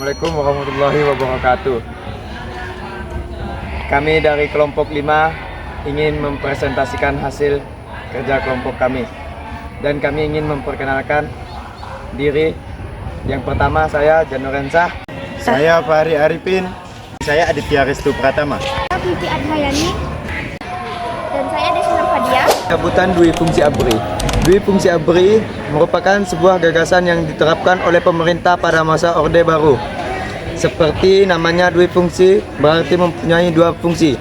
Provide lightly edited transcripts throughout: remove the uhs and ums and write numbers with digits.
Assalamualaikum warahmatullahi wabarakatuh. Kami dari kelompok 5 ingin mempresentasikan hasil kerja kelompok kami. Dan kami ingin memperkenalkan diri. Yang pertama saya Janurensah. Saya Fahri Arifin. Saya Aditya Restu Pratama. Saya Vivi Adhayani. Dan saya Desna Fadia. Cabutan dui fungsi ABRI. Dui fungsi ABRI merupakan sebuah gagasan yang diterapkan oleh pemerintah pada masa Orde Baru. Seperti namanya dui fungsi berarti mempunyai dua fungsi.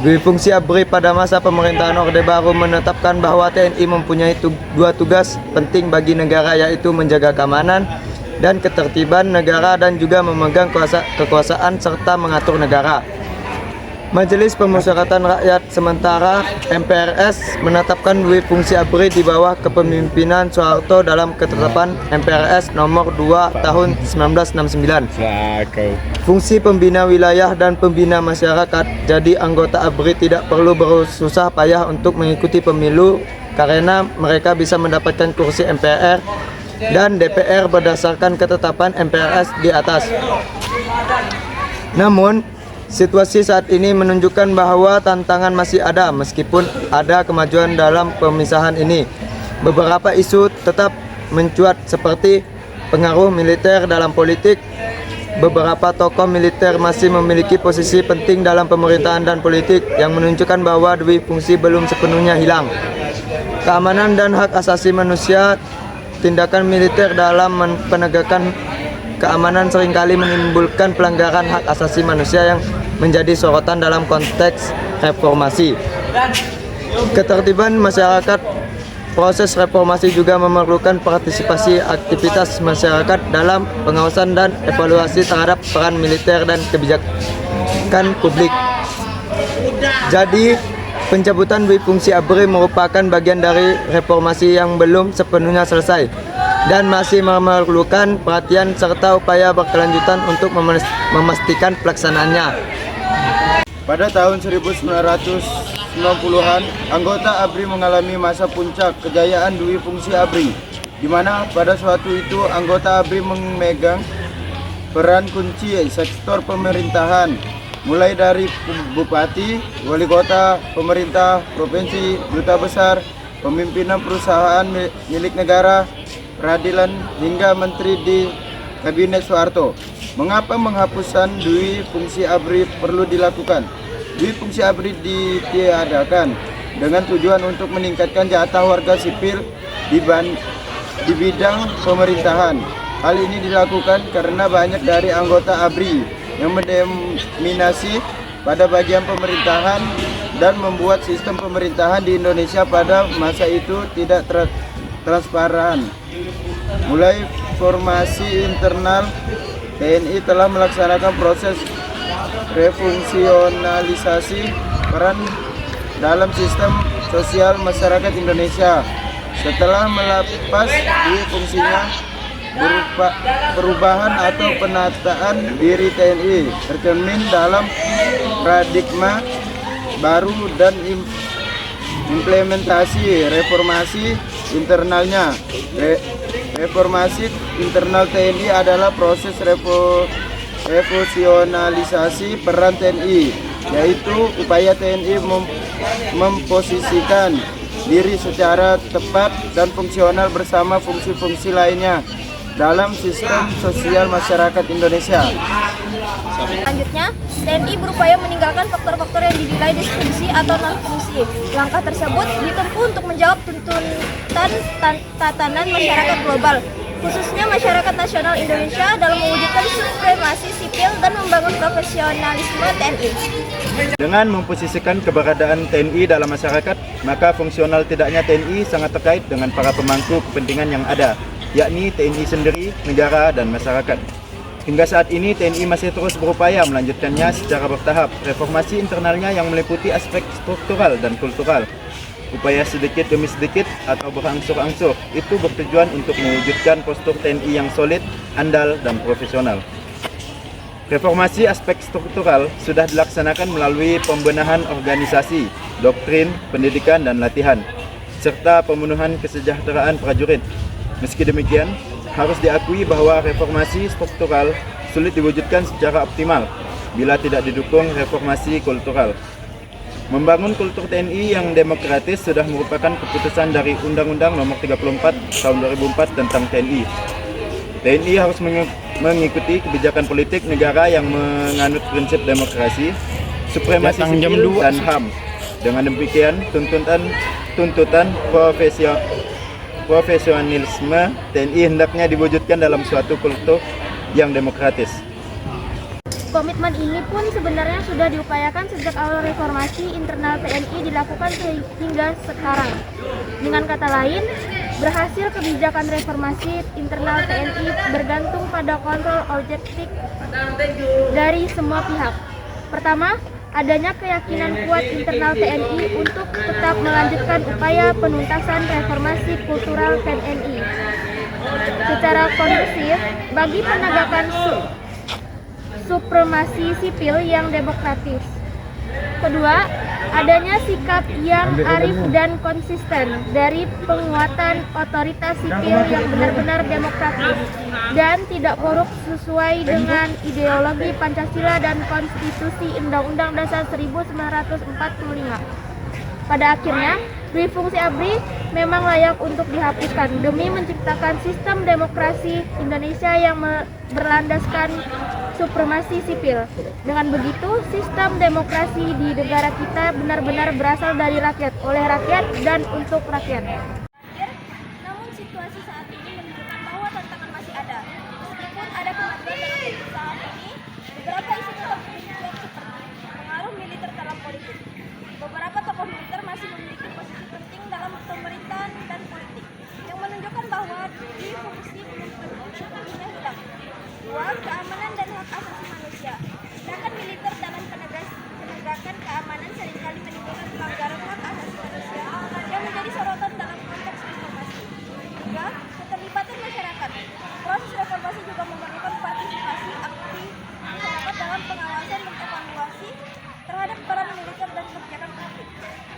Dui fungsi ABRI pada masa pemerintahan Orde Baru menetapkan bahwa TNI mempunyai dua tugas penting bagi negara, yaitu menjaga keamanan dan ketertiban negara dan juga memegang kekuasaan serta mengatur negara. Majelis Pemusyawaratan Rakyat Sementara (MPRS) menetapkan dui fungsi ABRI di bawah kepemimpinan Soeharto dalam Ketetapan MPRS Nomor 2 Tahun 1969. Fungsi pembina wilayah dan pembina masyarakat. Jadi anggota ABRI tidak perlu bersusah payah untuk mengikuti pemilu karena mereka bisa mendapatkan kursi MPR dan DPR berdasarkan ketetapan MPRS di atas. Namun, situasi saat ini menunjukkan bahwa tantangan masih ada meskipun ada kemajuan dalam pemisahan ini. Beberapa isu tetap mencuat seperti pengaruh militer dalam politik. Beberapa tokoh militer masih memiliki posisi penting dalam pemerintahan dan politik yang menunjukkan bahwa dui fungsi belum sepenuhnya hilang. Keamanan dan hak asasi manusia. Tindakan militer dalam penegakan keamanan seringkali menimbulkan pelanggaran hak asasi manusia yang menjadi sorotan dalam konteks reformasi. Ketertiban masyarakat. Proses reformasi juga memerlukan partisipasi aktivitas masyarakat dalam pengawasan dan evaluasi terhadap peran militer dan kebijakan publik. Jadi, pencabutan dui fungsi ABRI merupakan bagian dari reformasi yang belum sepenuhnya selesai dan masih memerlukan perhatian serta upaya berkelanjutan untuk memastikan pelaksanaannya. Pada tahun 1990-an, anggota ABRI mengalami masa puncak kejayaan dui fungsi ABRI, di mana pada suatu itu anggota ABRI memegang peran kunci sektor pemerintahan, mulai dari bupati, wali kota, pemerintah provinsi, duta besar, pemimpinan perusahaan milik negara, peradilan, hingga menteri di Kabinet Soeharto. Mengapa penghapusan dui fungsi ABRI perlu dilakukan? Dui fungsi ABRI ditiadakan dengan tujuan untuk meningkatkan jatah warga sipil di bidang pemerintahan. Hal ini dilakukan karena banyak dari anggota ABRI yang mendominasi pada bagian pemerintahan dan membuat sistem pemerintahan di Indonesia pada masa itu tidak transparan. Mulai formasi internal, TNI telah melaksanakan proses refungsionalisasi peran dalam sistem sosial masyarakat Indonesia. Setelah melepas dui fungsinya, perubahan atau penataan diri TNI tercermin dalam paradigma baru dan implementasi reformasi internalnya. Reformasi internal TNI adalah proses refungsionalisasi peran TNI, yaitu upaya TNI memposisikan diri secara tepat dan fungsional bersama fungsi-fungsi lainnya dalam sistem sosial masyarakat Indonesia. Selanjutnya, TNI berupaya meninggalkan faktor-faktor yang dinilai disfungsi atau non-fungsi. Langkah tersebut ditempuh untuk menjawab tuntutan tatanan masyarakat global, khususnya masyarakat nasional Indonesia, dalam mewujudkan supremasi sipil dan membangun profesionalisme TNI. Dengan memposisikan keberadaan TNI dalam masyarakat, maka fungsional tidaknya TNI sangat terkait dengan para pemangku kepentingan yang ada, yakni TNI sendiri, negara, dan masyarakat. Hingga saat ini TNI masih terus berupaya melanjutkannya secara bertahap. Reformasi internalnya yang meliputi aspek struktural dan kultural. Upaya sedikit demi sedikit atau berangsur-angsur itu bertujuan untuk mewujudkan postur TNI yang solid, andal, dan profesional. Reformasi aspek struktural sudah dilaksanakan melalui pembenahan organisasi, doktrin, pendidikan, dan latihan, serta pemenuhan kesejahteraan prajurit. Meski demikian, harus diakui bahwa reformasi struktural sulit diwujudkan secara optimal bila tidak didukung reformasi kultural. Membangun kultur TNI yang demokratis sudah merupakan keputusan dari Undang-Undang Nomor 34 Tahun 2004 tentang TNI. TNI harus mengikuti kebijakan politik negara yang menganut prinsip demokrasi, supremasi sipil, dan HAM. Dengan demikian, tuntutan profesionalisme TNI hendaknya diwujudkan dalam suatu kultur yang demokratis. Komitmen ini pun sebenarnya sudah diupayakan sejak awal reformasi internal TNI dilakukan hingga sekarang. Dengan kata lain, berhasil kebijakan reformasi internal TNI bergantung pada kontrol objektif dari semua pihak. Pertama, adanya keyakinan kuat internal TNI untuk tetap melanjutkan upaya penuntasan reformasi kultural TNI secara kondusif bagi penegakan supremasi sipil yang demokratis. Kedua, adanya sikap yang arif dan konsisten dari penguatan otoritas sipil yang benar-benar demokratis dan tidak korup sesuai dengan ideologi Pancasila dan Konstitusi Undang-Undang Dasar 1945. Pada akhirnya, dui fungsi ABRI memang layak untuk dihapuskan demi menciptakan sistem demokrasi Indonesia yang berlandaskan supremasi sipil. Dengan begitu, sistem demokrasi di negara kita benar-benar berasal dari rakyat, oleh rakyat, dan untuk rakyat. Namun situasi saat ini menunjukkan bahwa tantangan masih ada. Meskipun ada kemajuan dalam saat ini, beberapa isu tetap mencuat seperti pengaruh militer dalam politik. Beberapa tokoh militer masih memiliki posisi penting dalam pemerintahan dan politik, yang menunjukkan bahwa dui fungsi belum sepenuhnya hilang. Dua, keamanan dan hak asasi manusia. Sedangkan militer dalam penegakan keamanan seringkali menimbulkan pelanggaran hak asasi manusia yang menjadi sorotan dalam konteks reformasi. Tiga, keterlibatan masyarakat. Proses reformasi juga memerlukan partisipasi aktif masyarakat dalam pengawasan dan evaluasi terhadap peran militer dan kebijakan publik.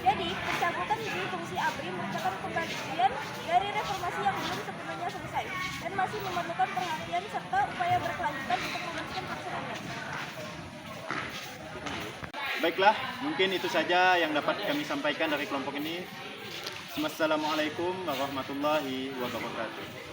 Jadi, pencabutan dui fungsi ABRI merupakan pembagian dari reformasi yang belum sepenuhnya selesai dan masih memerlukan perhatian serta upaya berkelanjutan untuk memastikan pelaksanaan. Baiklah, mungkin itu saja yang dapat kami sampaikan dari kelompok ini. Wassalamualaikum warahmatullahi wabarakatuh.